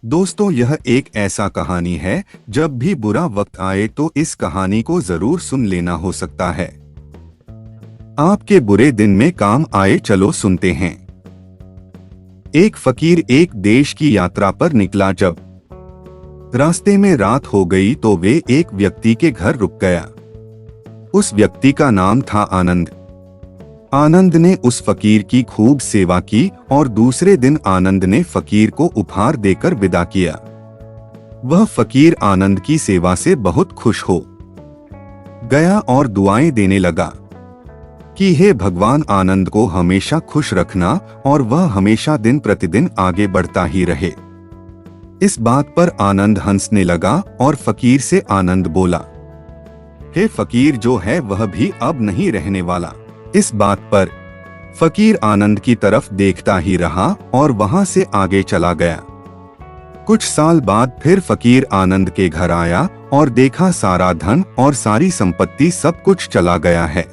दोस्तों, यह एक ऐसा कहानी है, जब भी बुरा वक्त आए तो इस कहानी को जरूर सुन लेना, हो सकता है आपके बुरे दिन में काम आए। चलो सुनते हैं। एक फकीर एक देश की यात्रा पर निकला। जब रास्ते में रात हो गई तो वे एक व्यक्ति के घर रुक गया। उस व्यक्ति का नाम था आनंद। आनंद ने उस फकीर की खूब सेवा की और दूसरे दिन आनंद ने फकीर को उपहार देकर विदा किया। वह फकीर आनंद की सेवा से बहुत खुश हो गया और दुआएं देने लगा कि हे भगवान, आनंद को हमेशा खुश रखना और वह हमेशा दिन प्रतिदिन आगे बढ़ता ही रहे। इस बात पर आनंद हंसने लगा और फकीर से आनंद बोला, हे फकीर, जो है वह भी अब नहीं रहने वाला। इस बात पर फकीर आनंद की तरफ देखता ही रहा और वहां से आगे चला गया। कुछ साल बाद फिर फकीर आनंद के घर आया और देखा सारा धन और सारी संपत्ति सब कुछ चला गया है।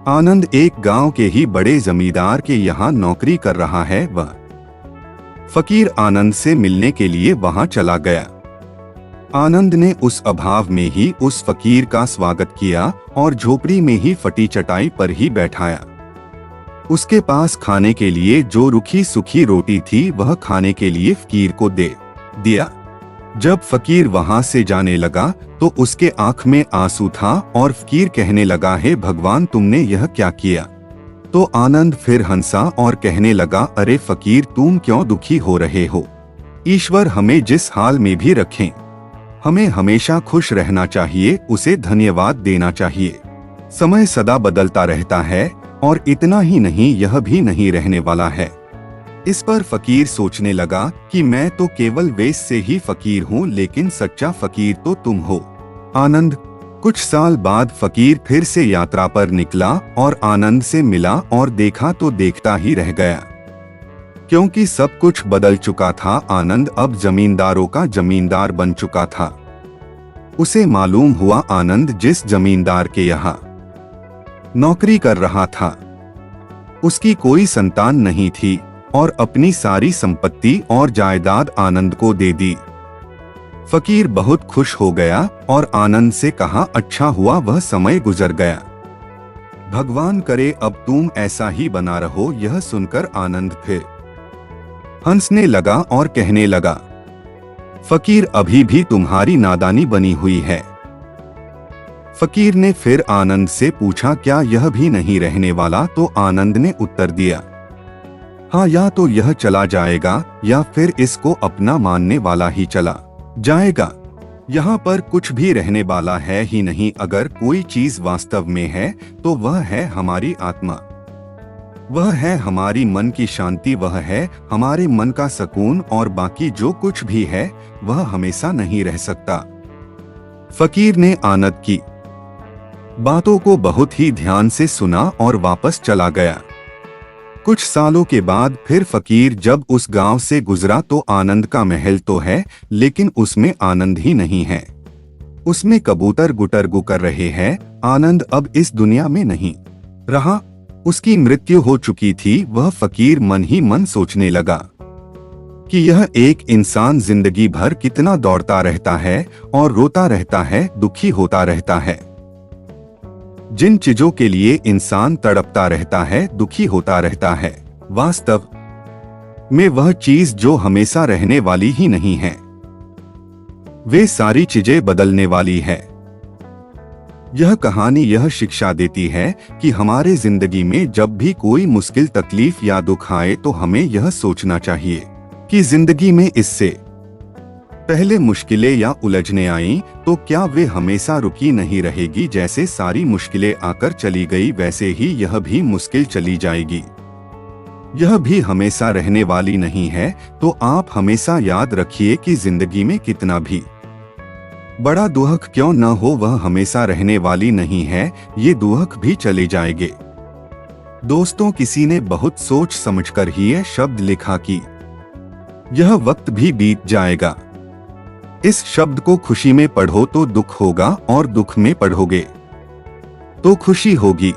आनंद एक गांव के ही बड़े जमींदार के यहाँ नौकरी कर रहा है। वह फकीर आनंद से मिलने के लिए वहां चला गया। आनंद ने उस अभाव में ही उस फकीर का स्वागत किया और झोपड़ी में ही फटी चटाई पर ही बैठाया। उसके पास खाने के लिए जो रूखी सूखी रोटी थी वह खाने के लिए फकीर को दे दिया। जब फकीर वहां से जाने लगा तो उसके आंख में आंसू था और फकीर कहने लगा, हे भगवान, तुमने यह क्या किया? तो आनंद फिर हंसा और कहने लगा, अरे फकीर, तुम क्यों दुखी हो रहे हो? ईश्वर हमें जिस हाल में भी रखें, हमें हमेशा खुश रहना चाहिए, उसे धन्यवाद देना चाहिए। समय सदा बदलता रहता है और इतना ही नहीं, यह भी नहीं रहने वाला है। इस पर फकीर सोचने लगा कि मैं तो केवल वेश से ही फकीर हूँ, लेकिन सच्चा फकीर तो तुम हो आनंद। कुछ साल बाद फकीर फिर से यात्रा पर निकला और आनंद से मिला और देखा तो देखता ही रह गया, क्योंकि सब कुछ बदल चुका था। आनंद अब जमींदारों का जमींदार बन चुका था। उसे मालूम हुआ आनंद जिस जमींदार के यहाँ नौकरी कर रहा था उसकी कोई संतान नहीं थी और अपनी सारी संपत्ति और जायदाद आनंद को दे दी। फकीर बहुत खुश हो गया और आनंद से कहा, अच्छा हुआ वह समय गुजर गया। भगवान करे अब तुम ऐसा ही बना रहो। यह सुनकर आनंद फिर हंसने लगा और कहने लगा, फकीर, अभी भी तुम्हारी नादानी बनी हुई है। फकीर ने फिर आनंद से पूछा, क्या यह भी नहीं रहने वाला? तो आनंद ने उत्तर दिया, हाँ, या तो यह चला जाएगा या फिर इसको अपना मानने वाला ही चला जाएगा। यहाँ पर कुछ भी रहने वाला है ही नहीं। अगर कोई चीज वास्तव में है तो वह है हमारी आत्मा, वह है हमारी मन की शांति, वह है हमारे मन का सुकून, और बाकी जो कुछ भी है वह हमेशा नहीं रह सकता। फकीर ने आनंद की बातों को बहुत ही ध्यान से सुना और वापस चला गया। कुछ सालों के बाद फिर फकीर जब उस गांव से गुजरा तो आनंद का महल तो है, लेकिन उसमें आनंद ही नहीं है। उसमें कबूतर गुटरगू कर रहे हैं। आनंद अब इस दुनिया में नहीं रहा, उसकी मृत्यु हो चुकी थी। वह फकीर मन ही मन सोचने लगा कि यह एक इंसान जिंदगी भर कितना दौड़ता रहता है और रोता रहता है, दुखी होता रहता है। जिन चीजों के लिए इंसान तड़पता रहता है, दुखी होता रहता है, वास्तव में वह चीज जो हमेशा रहने वाली ही नहीं है। वे सारी चीजें बदलने वाली है। यह कहानी यह शिक्षा देती है कि हमारे जिंदगी में जब भी कोई मुश्किल, तकलीफ या दुख आए तो हमें यह सोचना चाहिए कि जिंदगी में इससे पहले मुश्किलें या उलझने आईं तो क्या वे हमेशा रुकी नहीं रहेगी? जैसे सारी मुश्किलें आकर चली गई वैसे ही यह भी मुश्किल चली जाएगी। यह भी हमेशा रहने वाली नहीं है। तो आप हमेशा याद रखिए कि जिंदगी में कितना भी बड़ा दुख क्यों न हो, वह हमेशा रहने वाली नहीं है। ये दुख भी चले जाएंगे। दोस्तों, किसी ने बहुत सोच समझकर ही यह शब्द लिखा कि यह वक्त भी बीत जाएगा। इस शब्द को खुशी में पढ़ो तो दुख होगा और दुख में पढ़ोगे तो खुशी होगी।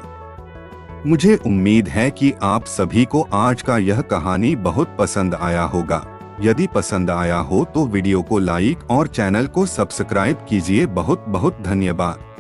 मुझे उम्मीद है कि आप सभी को आज का यह कहानी बहुत पसंद आया होगा। यदि पसंद आया हो तो वीडियो को लाइक और चैनल को सब्सक्राइब कीजिए। बहुत बहुत धन्यवाद।